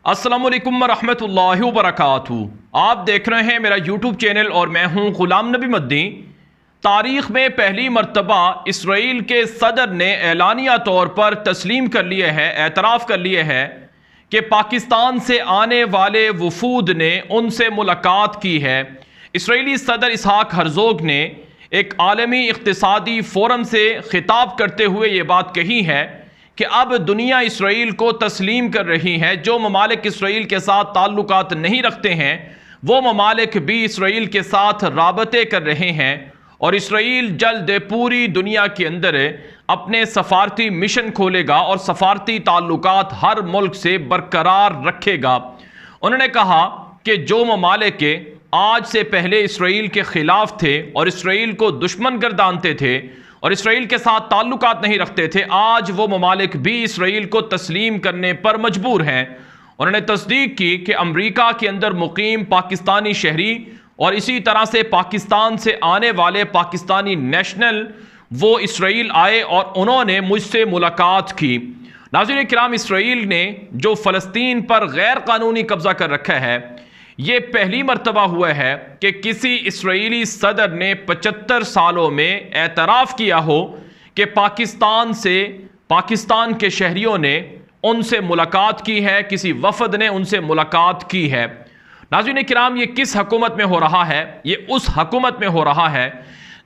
अस्सलामुअलैकुम रहमतुल्लाहि व बरकातुहू। आप देख रहे हैं मेरा यूट्यूब चैनल और मैं हूं गुलाम नबी मद्दी। तारीख में पहली मरतबा इसराइल के सदर ने एलानिया तौर पर तस्लीम कर लिए है, एतराफ़ कर लिए है कि पाकिस्तान से आने वाले वफूद ने उनसे मुलाकात की है। इसराइली सदर इसहाक हर्ज़ोग ने एक आलमी इक़्तिसादी फ़ोरम से ख़िताब करते हुए ये बात कही है कि अब दुनिया इसराइल को तस्लीम कर रही है। जो ममालिक इसराइल के साथ ताल्लुकात नहीं रखते हैं वो ममालिक भी इसराइल के साथ राबते कर रहे हैं और इसराइल जल्द पूरी दुनिया के अंदर अपने सफारती मिशन खोलेगा और सफारती ताल्लुकात हर मुल्क से बरकरार रखेगा। उन्होंने कहा कि जो ममालिक आज से पहले इसराइल के ख़िलाफ़ थे और इसराइल को दुश्मन गर्दानते थे और इसराइल के साथ ताल्लुकात नहीं रखते थे, आज वो ममालिक भी इसराइल को तस्लीम करने पर मजबूर हैं। उन्होंने तस्दीक की कि अमरीका के अंदर मुकीम पाकिस्तानी शहरी और इसी तरह से पाकिस्तान से आने वाले पाकिस्तानी नेशनल वो इसराइल आए और उन्होंने मुझसे मुलाकात की। नाज़रीन किराम, इसराइल ने जो फ़लस्तीन पर गैर कानूनी कब्ज़ा कर रखा है, ये पहली मर्तबा हुआ है कि किसी इसराइली सदर ने 75 सालों में एतराफ़ किया हो कि पाकिस्तान के शहरियों ने उनसे मुलाकात की है, किसी वफद ने उनसे मुलाकात की है। नाज़रीन किराम, ये किस हुकूमत में हो रहा है? ये उस हुकूमत में हो रहा है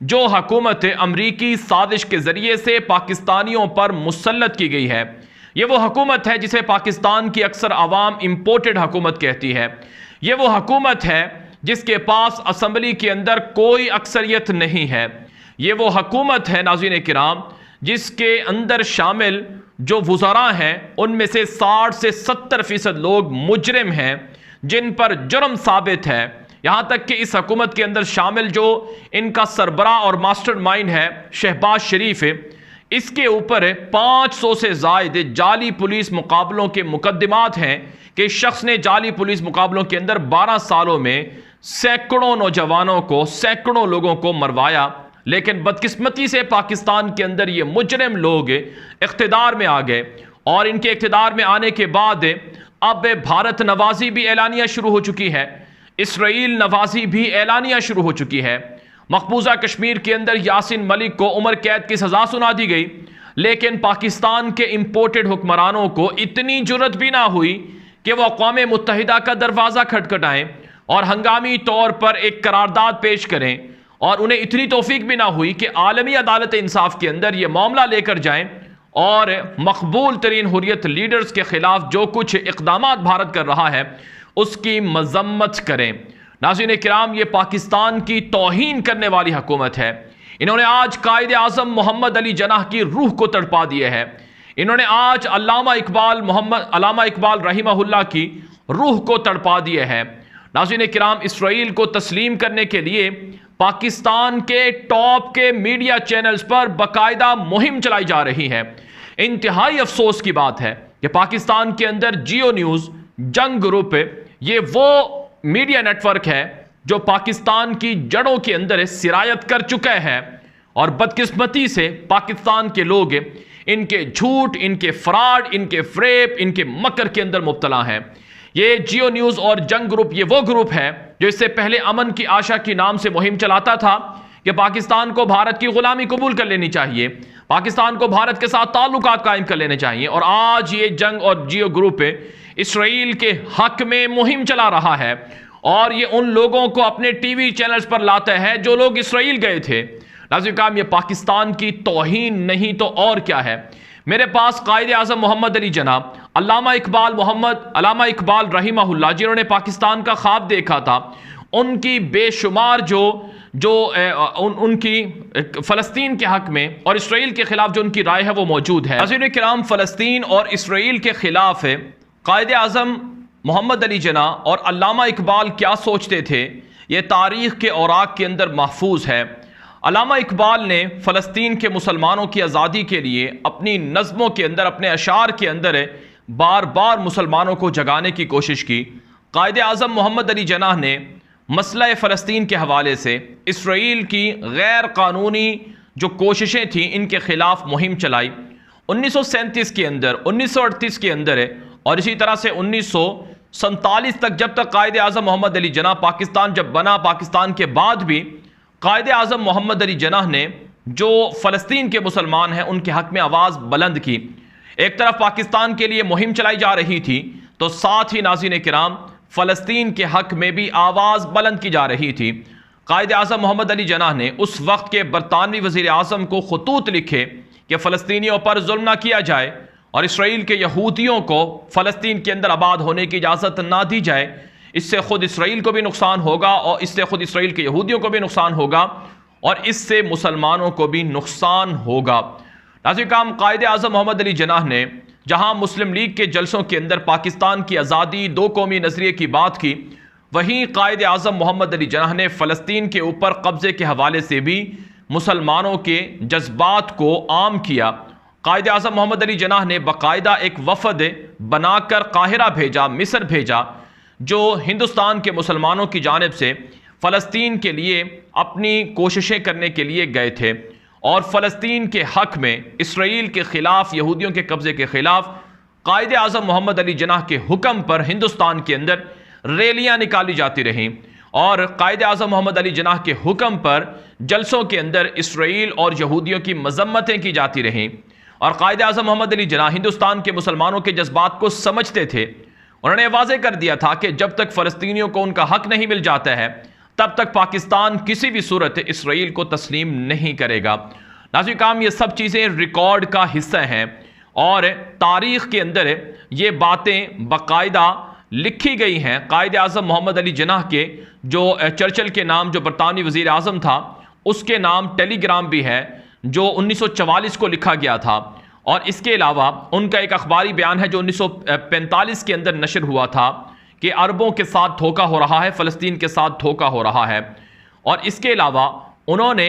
जो हुकूमत अमरीकी साजिश के ज़रिए से पाकिस्तानियों पर मुसल्लत की गई है। ये वो हुकूमत है जिसे पाकिस्तान की अक्सर आवाम इम्पोर्टेड हुकूमत कहती है। ये वो हुकूमत है जिसके पास असम्बली के अंदर कोई अक्सरियत नहीं है। ये वो हुकूमत है नाज़रीन किराम जिसके अंदर शामिल जो वज़रा हैं उनमें से 60 से 70% लोग मुजरिम हैं जिन पर जुर्म साबित है। यहाँ तक कि इस हुकूमत के अंदर शामिल जो इनका सरबरा और मास्टरमाइंड है शहबाज शरीफ, इसके ऊपर 500 से ज़ायद जाली पुलिस मुकाबलों के मुकदमात हैं कि शख्स ने जाली पुलिस मुकाबलों के अंदर 12 सालों में सैकड़ों नौजवानों को, सैकड़ों लोगों को मरवाया। लेकिन बदकिस्मती से पाकिस्तान के अंदर ये मुजरिम लोग इख्तिदार में आ गए और इनके इख्तिदार में आने के बाद अब भारत नवाजी भी एलानिया शुरू हो चुकी है, इसराइल नवाजी भी एलानिया शुरू हो चुकी है। मकबूजा कश्मीर के अंदर यासिन मलिक को उम्र कैद की सज़ा सुना दी गई, लेकिन पाकिस्तान के इम्पोर्टेड हुक्मरानों को इतनी जुर्रत भी ना हुई कि वह अक़वाम मुत्तहिदा का दरवाज़ा खटखटाएं और हंगामी तौर पर एक करारदाद पेश करें, और उन्हें इतनी तौफीक भी ना हुई कि आलमी अदालत इंसाफ के अंदर यह मामला लेकर जाएं और मकबूल तरीन हुर्रियत लीडर्स के ख़िलाफ़ जो कुछ इक़दामात भारत कर रहा है उसकी मज़म्मत करें। नाज़रीन किराम, ये पाकिस्तान की तौहीन करने वाली हुकूमत है। इन्होंने आज कायदे आज़म मोहम्मद अली जनाह की रूह को तड़पा दिया है। इन्होंने आज अल्लामा इकबाल रहीमहुल्लाह की रूह को तड़पा दिया है। नाज़रीन किराम, इसराइल को तस्लीम करने के लिए पाकिस्तान के टॉप के मीडिया चैनल्स पर बाकायदा मुहिम चलाई जा रही है। इंतहाई अफसोस की बात है कि पाकिस्तान के अंदर जियो न्यूज़, जंग ग्रुप, ये वो मीडिया नेटवर्क है जो पाकिस्तान की जड़ों के अंदर सिरायत कर चुका है और बदकिस्मती से पाकिस्तान के लोग इनके झूठ, इनके फ्रॉड, इनके फ्रेब, इनके मकर के अंदर मुब्तला हैं। ये जियो न्यूज़ और जंग ग्रुप ये वो ग्रुप है जो इससे पहले अमन की आशा के नाम से मुहिम चलाता था कि पाकिस्तान को भारत की गुलामी कबूल कर लेनी चाहिए, पाकिस्तान को भारत के साथ ताल्लुकात कायम कर लेने चाहिए। और आज ये जंग और जियो ग्रुप इसराइल के हक में मुहिम चला रहा है और ये उन लोगों को अपने टीवी चैनल्स पर लाता है जो लोग इसराइल गए थे। नाज़रीन किराम, ये पाकिस्तान की तौहीन नहीं तो और क्या है। मेरे पास कायदे आज़म मोहम्मद अली जनाब, अल्लामा इकबाल रहीमहुल्लाह, जिन्होंने पाकिस्तान का ख्वाब देखा था, उनकी बेशुमार उनकी फ़लस्तीन के हक़ में और इसराइल के ख़िलाफ़ जो उनकी राय है वो मौजूद है। नाज़रीन किराम, फ़लस्तीन और इसराइल के ख़िलाफ़ कायदे आज़म मोहम्मद अली जना और अल्लामा इकबाल क्या सोचते थे, ये तारीख़ के औराक के अंदर महफूज है। अल्लामा इकबाल ने फ़लस्तीन के मुसलमानों की आज़ादी के लिए अपनी नज़मों के अंदर, अपने अशार के अंदर बार बार मुसलमानों को जगाने की कोशिश की। कायदे आज़म मोहम्मद अली जनाह ने मसला फ़लस्तीन के हवाले से इसराइल की गैर कानूनी जो कोशिशें थीं इनके ख़िलाफ़ मुहिम चलाई। 1937 के अंदर, 1938 के अंदर और इसी तरह से 47 तक, जब तक कायदे आज़म मोहम्मद अली जिन्नाह, पाकिस्तान जब बना, पाकिस्तान के बाद भी कायदे आज़म मोहम्मद अली जिन्नाह ने जो फ़लस्तीन के मुसलमान हैं उनके हक़ में आवाज़ बुलंद की। एक तरफ पाकिस्तान के लिए मुहिम चलाई जा रही थी, तो साथ ही नाज़रीन किराम फ़लस्तीन के हक़ में भी आवाज़ बुलंद की जा रही थी। कायदे आज़म मोहम्मद अली जिन्नाह ने उस वक्त के बरतानवी वज़ीर आज़म को खतूत लिखे कि फ़लस्तीनियों पर जुल्म ना किया जाए और इसराइल के यहूदियों को फ़लस्तीन के अंदर आबाद होने की इजाज़त ना दी जाए। इससे ख़ुद इसराइल को भी नुकसान होगा और इससे ख़ुद इसराइल के यहूदियों को भी नुकसान होगा और इससे मुसलमानों को भी नुकसान होगा। नाज़रीन किराम, कायदे आज़म मोहम्मद अली जिन्नाह ने जहाँ मुस्लिम लीग के जलसों के अंदर पाकिस्तान की आज़ादी, दो कौमी नज़रिए की बात की, वहीं कायदे आज़म मोहम्मद अली जिन्नाह ने फ़लस्तीन के ऊपर कब्ज़े के हवाले से भी मुसलमानों के जज्बात को आम किया। कायदे आज़म मोहम्मद अली जिन्नाह ने बाकायदा एक वफ़द बनाकर काहिरा भेजा, मिस्र भेजा, जो हिंदुस्तान के मुसलमानों की जानिब से फ़लस्तीन के लिए अपनी कोशिशें करने के लिए गए थे और फ़लस्तीन के हक़ में, इसराइल के ख़िलाफ़, यहूदियों के कब्ज़े के ख़िलाफ़ कायदे आज़म मोहम्मद अली जिन्नाह के हुक्म पर हिंदुस्तान के अंदर रैलियाँ निकाली जाती रहीं और कायदे आज़म मोहम्मद अली जिन्नाह के हुक्म पर जलसों के अंदर इसराइल और यहूदियों की मज़म्मतें की जाती रहीं। और कायदे आज़म मोहम्मद अली जिन्नाह हिंदुस्तान के मुसलमानों के जज्बात को समझते थे। उन्होंने वाज़ेह कर दिया था कि जब तक फ़लस्तीनियों को उनका हक़ नहीं मिल जाता है, तब तक पाकिस्तान किसी भी सूरत इसराइल को तस्लीम नहीं करेगा। नाज़रीन किराम, ये सब चीज़ें रिकॉर्ड का हिस्सा हैं और तारीख़ के अंदर ये बातें बाकायदा लिखी गई हैं। कायदे आज़म मोहम्मद अली जिन्नाह के जो चर्चिल के नाम, जो बरतानवी वज़ीर आज़म था, उसके नाम टेलीग्राम भी है जो 1944 को लिखा गया था। और इसके अलावा उनका एक अखबारी बयान है जो 1945 के अंदर नशर हुआ था कि अरबों के साथ धोखा हो रहा है, फ़लस्तीन के साथ धोखा हो रहा है। और इसके अलावा उन्होंने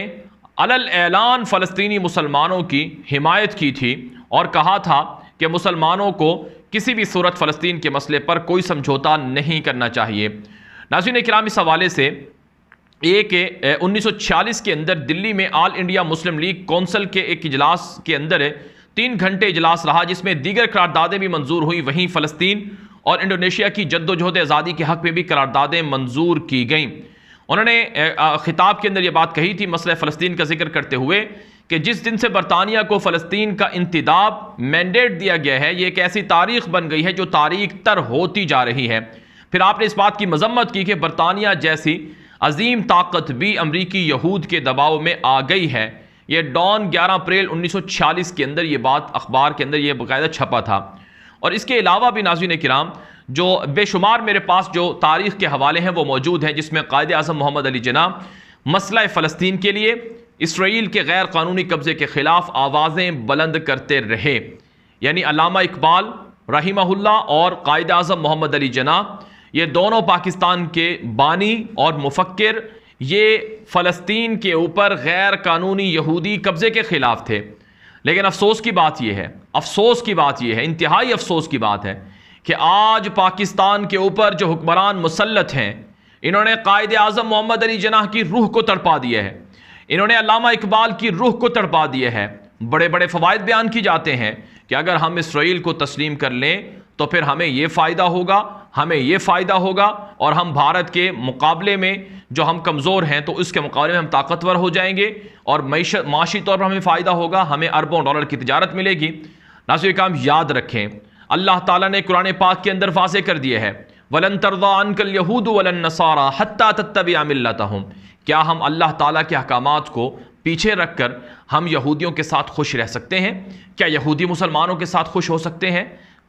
अलल ऐलान फ़लस्तीनी मुसलमानों की हिमायत की थी और कहा था कि मुसलमानों को किसी भी सूरत फ़लस्तीन के मसले पर कोई समझौता नहीं करना चाहिए। नाज़रीन किराम, इस हवाले से 1946 के अंदर दिल्ली में all India Muslim league council के एक इजलास के अंदर 3 घंटे इजलास रहा, जिसमें दीगर करारदादें भी मंजूर हुई। वहीं फ़लस्तीन और इंडोनेशिया की जद्दोजहद आज़ादी के हक़ में भी करारदादें मंजूर की गईं। उन्होंने खिताब के अंदर ये बात कही थी, मसला फ़लस्तीन का जिक्र करते हुए, कि जिस दिन से बरतानिया को फ़लस्तीन का इंतदाब मैंडेट दिया गया है, ये एक ऐसी तारीख़ बन गई है जो तारीख़ तर होती जा रही है। फिर आपने इस बात की मजम्मत की कि बरतानिया जैसी अजीम ताकत भी अमरीकी यहूद के दबाव में आ गई है। ये डॉन 11 अप्रैल 1946 के अंदर ये बात अखबार के अंदर ये बाकायदा छपा था। और इसके अलावा भी नाज़रीन किराम, जो बेशुमार मेरे पास जो तारीख़ के हवाले हैं वो मौजूद हैं, जिसमें कायदे आज़म मोहम्मद अली जिन्नाह मसला फ़लस्तीन के लिए इसराइल के गैर कानूनी कब्ज़े के ख़िलाफ़ आवाज़ें बुलंद करते रहे। यानी अल्लामा इकबाल रहिमहुल्लाह और कायदे आज़म मोहम्मद अली जिन्नाह, ये दोनों पाकिस्तान के बानी और मुफक्किर, ये फ़लस्तीन के ऊपर गैर कानूनी यहूदी कब्ज़े के ख़िलाफ़ थे। लेकिन अफसोस की बात यह है, अफसोस की बात यह है, इंतहाई अफसोस की बात है कि आज पाकिस्तान के ऊपर जो हुक्मरान मुसल्लत हैं, इन्होंने कायदे आज़म मोहम्मद अली जिन्नाह की रूह को तड़पा दिया है। इन्होंने अल्लामा इकबाल की रूह को तड़पा दिया है। बड़े बड़े फ़वाइद बयान की जाते हैं कि अगर हम इसराइल को तस्लीम कर लें तो फिर हमें ये फ़ायदा होगा, हमें ये फ़ायदा होगा, और हम भारत के मुकाबले में जो हम कमज़ोर हैं तो उसके मुकाबले में हम ताकतवर हो जाएंगे और माशी तौर पर हमें फ़ायदा होगा, हमें अरबों डॉलर की तिजारत मिलेगी। नाज़रीन किराम, याद रखें, अल्लाह ताला ने कुरान पाक के अंदर वाज़ेह कर दिया है, वलन तरज़ा अन्कल यहूद वलन नसारा हत्ता तत्तबिअ मिल्लतहुम। क्या हम अल्लाह ताला के अहकामात को पीछे रखकर हम यहूदियों के साथ खुश रह सकते हैं? क्या यहूदी मुसलमानों के साथ खुश हो सकते हैं?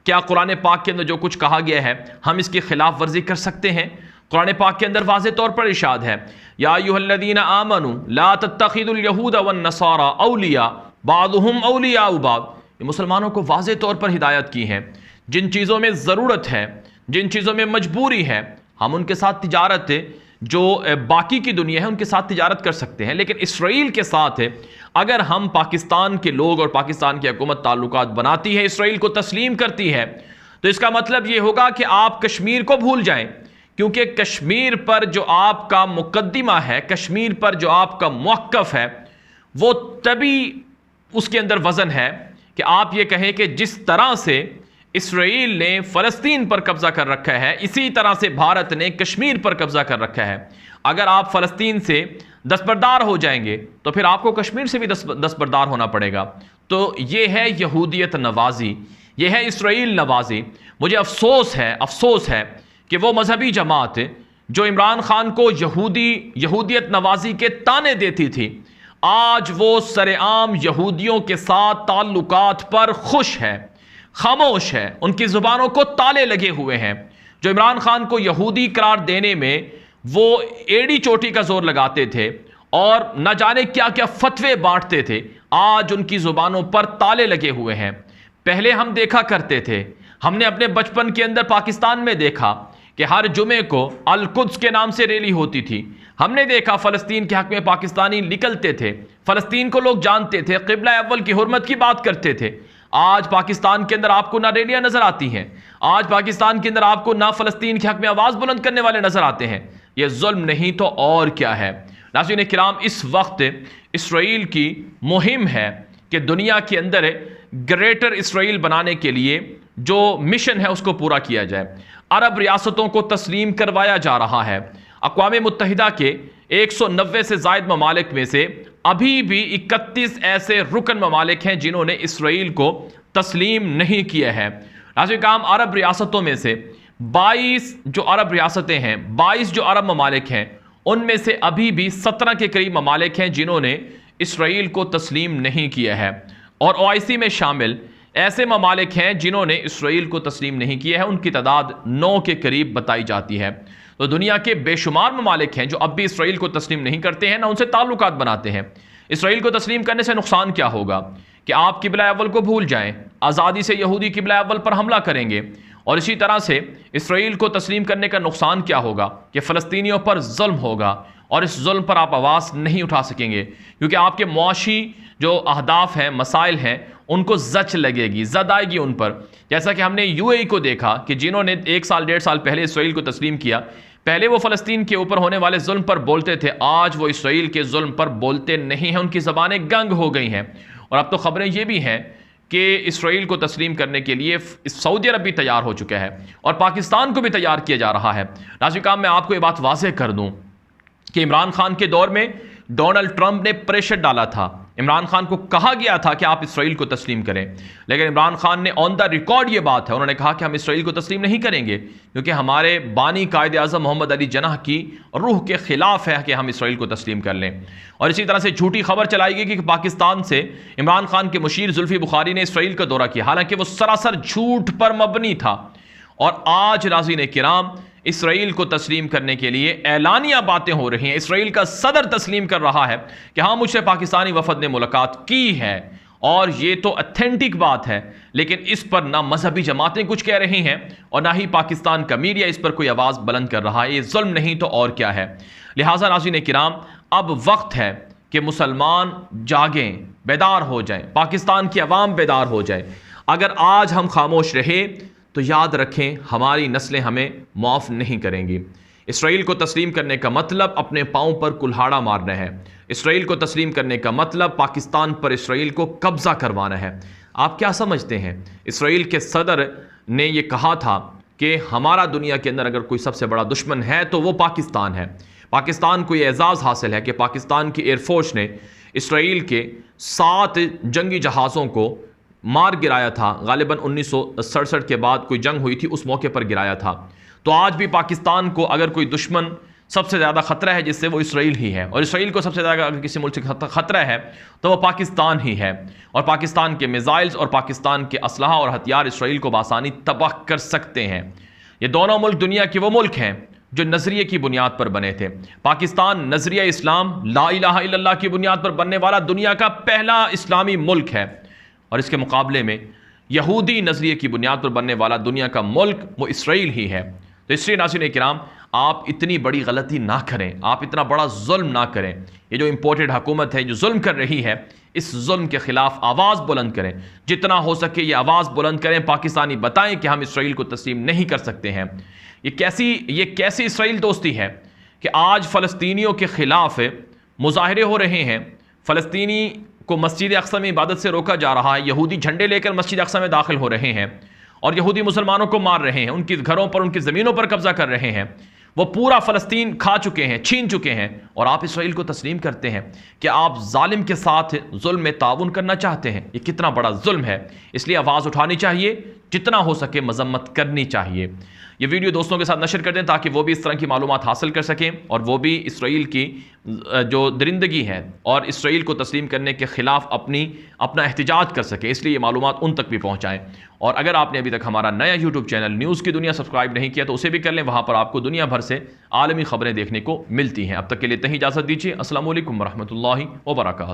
क्या कुरान पाक के अंदर जो कुछ कहा गया है हम इसकी खिलाफ वर्जी कर सकते हैं? कुरान पाक के अंदर वाज़ेह तौर पर इरशाद है, या अय्युहल्लज़ीना आमनू ला तत्तखिदुल यहूद वन नसारा औलिया बादुहुम औलिया बाद। ये मुसलमानों को वाज़ेह तौर पर हिदायत की है। जिन चीज़ों में ज़रूरत है, जिन चीज़ों में मजबूरी है, हम उनके साथ तिजारत, जो बाकी की दुनिया है उनके साथ तिजारत कर सकते हैं। लेकिन इसराइल के साथ अगर हम पाकिस्तान के लोग और पाकिस्तान की हुकूमत ताल्लुकात बनाती है, इसराइल को तस्लीम करती है, तो इसका मतलब ये होगा कि आप कश्मीर को भूल जाएं, क्योंकि कश्मीर पर जो आपका मुकद्दिमा है, कश्मीर पर जो आपका मौक़िफ़ है, वो तभी उसके अंदर वज़न है कि आप ये कहें कि जिस तरह से इसराइल ने फ़लस्तीन पर कब्ज़ा कर रखा है, इसी तरह से भारत ने कश्मीर पर कब्ज़ा कर रखा है। अगर आप फ़लस्तीन से दस्तबरदार हो जाएंगे तो फिर आपको कश्मीर से भी दस्तबरदार होना पड़ेगा। तो ये है यहूदियत नवाजी, ये है इसराइल नवाजी। मुझे अफसोस है कि वो मजहबी जमात जो इमरान खान को यहूदियत नवाजी के ताने देती थी, आज वो सरेआम यहूदियों के साथ ताल्लुकात पर खुश है, खामोश है, उनकी जुबानों को ताले लगे हुए हैं। जो इमरान खान को यहूदी करार देने में वो एड़ी चोटी का जोर लगाते थे और न जाने क्या क्या फतवे बांटते थे, आज उनकी जुबानों पर ताले लगे हुए हैं। पहले हम देखा करते थे, हमने अपने बचपन के अंदर पाकिस्तान में देखा कि हर जुमे को अल कुद्स के नाम से रैली होती थी। हमने देखा फ़लस्तीन के हक में पाकिस्तानी निकलते थे, फ़लस्तीन को लोग जानते थे, क़िबला अव्वल की हुर्मत की बात करते थे। आज पाकिस्तान के अंदर आपको ना रैलियां नजर आती हैं, आज पाकिस्तान के अंदर आपको ना फ़लस्तीन के हक में आवाज़ बुलंद करने वाले नजर आते हैं। यह जुल्म नहीं तो और क्या है। नाज़रीन किराम, इस वक्त इसराइल की मुहिम है कि दुनिया के अंदर ग्रेटर इसराइल बनाने के लिए जो मिशन है उसको पूरा किया जाए। अरब रियासतों को तस्लीम करवाया जा रहा है। अक़वाम मुत्तहिदा के 190 से ज़ायद ममालिक में से अभी भी 31 ऐसे रुकन ममालिक हैं जिन्होंने इसराइल को तस्लीम नहीं किया है। नाज़रीन काम, अरब रियासतों में से 22 जो अरब रियासतें हैं, 22 जो अरब ममालिक हैं, उनमें से अभी भी 17 के करीब ममालिक हैं जिन्होंने इसराइल को तस्लीम नहीं किया है। और OIC में शामिल ऐसे ममालिक हैं जिन्होंने इसराइल को तस्लीम नहीं किया है, उनकी तादाद 9 के करीब बताई जाती है। तो दुनिया के बेशुमार ममालिक हैं जो अब भी इसराइल को तस्लीम नहीं करते हैं, ना उनसे ताल्लुकात बनाते हैं। इसराइल को तस्लीम करने से नुकसान क्या होगा कि आप क़िबला अव्वल को भूल जाएं, आज़ादी से यहूदी क़िबला अव्वल पर हमला करेंगे। और इसी तरह से इसराइल को तस्लीम करने का नुकसान क्या होगा कि फ़लस्तीनियों पर जुल्म होगा और इस जुल्म पर आप आवाज़ नहीं उठा सकेंगे, क्योंकि आपके मुआशी जो अहदाफ हैं, मसाइल हैं, उनको जच लगेगी, जद आएगी उन पर। जैसा कि हमने UAE को देखा कि जिन्होंने 1 साल 1.5 साल पहले इसराइल को तस्लीम किया, पहले वो फ़लस्तीन के ऊपर होने वाले जुल्म पर बोलते थे, आज वो इसराइल के जुल्म पर बोलते नहीं हैं, उनकी ज़बानें गंग हो गई हैं। और अब तो ख़बरें ये भी हैं कि इसराइल को तस्लीम करने के लिए सऊदी अरब भी तैयार हो चुका है और पाकिस्तान को भी तैयार किया जा रहा है। नाज़रीन काम, मैं आपको ये बात वाज़ेह कर दूँ कि इमरान खान के दौर में डोनाल्ड ट्रंप ने प्रेशर डाला था, इमरान खान को कहा गया था कि आप इसराइल को तस्लीम करें, लेकिन इमरान खान ने ऑन द रिकॉर्ड ये बात है, उन्होंने कहा कि हम इसराइल को तस्लीम नहीं करेंगे क्योंकि हमारे बानी कायद आज़म मोहम्मद अली जनाह की रूह के खिलाफ है कि हम इसराइल को तस्लीम कर लें। और इसी तरह से झूठी खबर चलाई गई कि पाकिस्तान से इमरान खान के मुशीर जुल्फी बुखारी ने इसराइल का दौरा किया, हालांकि वो सरासर झूठ पर मबनी था। और आज नाज़रीन किराम, इसराइल को तस्लीम करने के लिए ऐलानिया बातें हो रही हैं। इसराइल का सदर तस्लीम कर रहा है कि हाँ, मुझसे पाकिस्तानी वफद ने मुलाकात की है और ये तो ऑथेंटिक बात है, लेकिन इस पर ना मजहबी जमातें कुछ कह रही हैं और ना ही पाकिस्तान का मीडिया इस पर कोई आवाज़ बुलंद कर रहा है। ये जुल्म नहीं तो और क्या है। लिहाजा नाज़रीन किराम, अब वक्त है कि मुसलमान जागें, बेदार हो जाएं, पाकिस्तान की अवाम बेदार हो जाए। अगर आज हम खामोश रहे तो याद रखें, हमारी नस्लें हमें माफ़ नहीं करेंगी। इसराइल को तस्लीम करने का मतलब अपने पाँव पर कुल्हाड़ा मारना है। इसराइल को तस्लीम करने का मतलब पाकिस्तान पर इसराइल को कब्ज़ा करवाना है। आप क्या समझते हैं? इसराइल के सदर ने यह कहा था कि हमारा दुनिया के अंदर अगर कोई सबसे बड़ा दुश्मन है तो वो पाकिस्तान है। पाकिस्तान को ये एजाज़ हासिल है कि पाकिस्तान की एयरफोर्स ने इसराइल के 7 जंगी जहाज़ों को मार गिराया था। गालिबन 1967 के बाद कोई जंग हुई थी, उस मौके पर गिराया था। तो आज भी पाकिस्तान को अगर कोई दुश्मन सबसे ज़्यादा ख़तरा है जिससे, वो इसराइल ही है। और इसराइल को सबसे ज़्यादा अगर किसी मुल्क से ख़तरा है तो वो पाकिस्तान ही है। और पाकिस्तान के मिसाइल्स और पाकिस्तान के असलहा और हथियार इसराइल को बासानी तबाह कर सकते हैं। ये दोनों मुल्क दुनिया के वो मुल्क हैं जो नज़रिए की बुनियाद पर बने थे। पाकिस्तान नज़रिया इस्लाम, ला इलाहा इल्लल्लाह की बुनियाद पर बनने वाला दुनिया का पहला इस्लामी मुल्क है, और इसके मुकाबले में यहूदी नज़रिए की बुनियाद पर बनने वाला दुनिया का मुल्क वो इसराइल ही है। तो इसलिए नाज़रीन किराम, आप इतनी बड़ी गलती ना करें, आप इतना बड़ा जुल्म ना करें। ये जो इम्पोर्टेड हुकूमत है जो जुल्म कर रही है, इस जुल्म के ख़िलाफ़ आवाज़ बुलंद करें, जितना हो सके ये आवाज़ बुलंद करें। पाकिस्तानी बताएं कि हम इसराइल को तस्लीम नहीं कर सकते हैं। ये कैसी इसराइल दोस्ती है कि आज फ़लस्तीनियों के ख़िलाफ़ मुजाहरे हो रहे हैं, फ़लस्तीनी को मस्जिद अक्सा में इबादत से रोका जा रहा है, यहूदी झंडे लेकर मस्जिद अक्सा में दाखिल हो रहे हैं, और यहूदी मुसलमानों को मार रहे हैं, उनके घरों पर, उनकी ज़मीनों पर कब्जा कर रहे हैं, वो पूरा फ़लस्तीन खा चुके हैं, छीन चुके हैं, और आप इसराइल को तस्लीम करते हैं कि आप जालिम के साथ जुल्म में ताउन करना चाहते हैं। ये कितना बड़ा जुल्म है। इसलिए आवाज़ उठानी चाहिए, जितना हो सके मजम्मत करनी चाहिए। ये वीडियो दोस्तों के साथ नशर कर दें ताकि वो भी इस तरह की मालूमात हासिल कर सकें और वो भी इसराइल की जो दरिंदगी है और इसराइल को तस्लीम करने के ख़िलाफ़ अपना एहतजाज कर सकें। इसलिए ये मालूमात उन तक भी पहुँचाएँ। और अगर आपने अभी तक हमारा नया यूट्यूब चैनल न्यूज़ की दुनिया सब्सक्राइब नहीं किया तो उसे भी कर लें। वहाँ पर आपको दुनिया भर से आलमी ख़बरें देखने को मिलती हैं। अब तक के लिए इतनी इजाज़त दीजिए। अस्सलामु अलैकुम वरहमतुल्लाहि वबरकातुहू।